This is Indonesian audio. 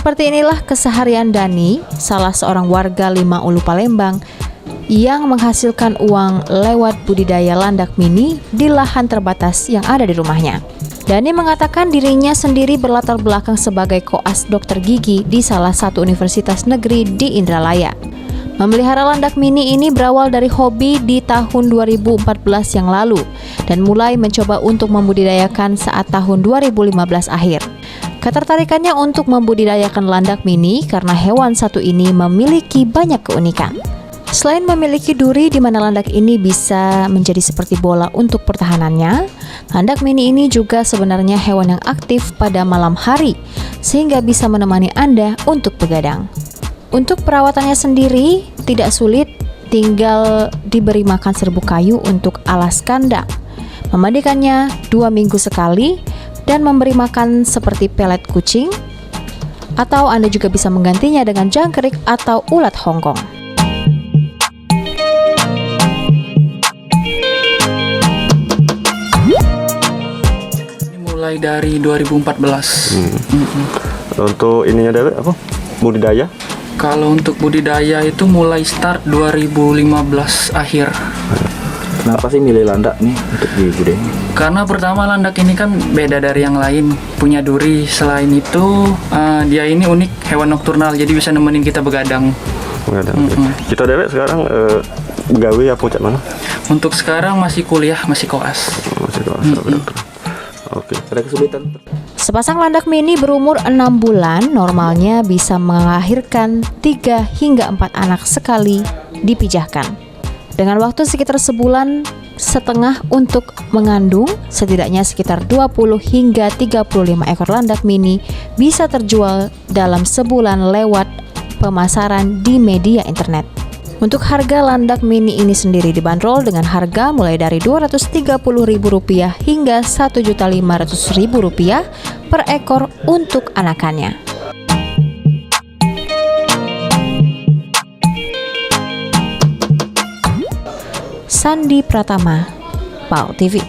Seperti inilah keseharian Dani, salah seorang warga Lima Ulu Palembang, yang menghasilkan uang lewat budidaya landak mini di lahan terbatas yang ada di rumahnya. Dani mengatakan dirinya sendiri berlatar belakang sebagai koas dokter gigi di salah satu universitas negeri di Indralaya. Memelihara landak mini ini berawal dari hobi di tahun 2014 yang lalu dan mulai mencoba untuk membudidayakan saat tahun 2015 akhir. Ketertarikannya untuk membudidayakan landak mini karena hewan satu ini memiliki banyak keunikan. Selain memiliki duri di mana landak ini bisa menjadi seperti bola untuk pertahanannya, landak mini ini juga sebenarnya hewan yang aktif pada malam hari, sehingga bisa menemani Anda untuk begadang. Untuk perawatannya sendiri tidak sulit, tinggal diberi makan serbuk kayu untuk alas kandang, memandikannya 2 minggu sekali, dan memberi makan seperti pelet kucing, atau Anda juga bisa menggantinya dengan jangkrik atau ulat Hongkong. Mulai dari 2014. Untuk ininya dari apa? Budidaya? Kalau untuk budidaya itu mulai start 2015 akhir. Kenapa sih milih landak nih untuk dibudidaya? Karena pertama landak ini kan beda dari yang lain, punya duri. Selain itu dia ini unik, hewan nokturnal, jadi bisa nemenin kita begadang. Kita dewek sekarang gawe apa cak mana? Untuk sekarang masih kuliah, masih koas. Masih koas. Oke. Ada kesulitan? Sepasang landak mini berumur 6 bulan normalnya bisa melahirkan 3 hingga 4 anak sekali dipijahkan. Dengan waktu sekitar sebulan setengah untuk mengandung, setidaknya sekitar 20 hingga 35 ekor landak mini bisa terjual dalam sebulan lewat pemasaran di media internet. Untuk harga landak mini ini sendiri dibanderol dengan harga mulai dari Rp230.000 hingga Rp1.500.000 per ekor untuk anakannya. Sandi Pratama, PAL TV.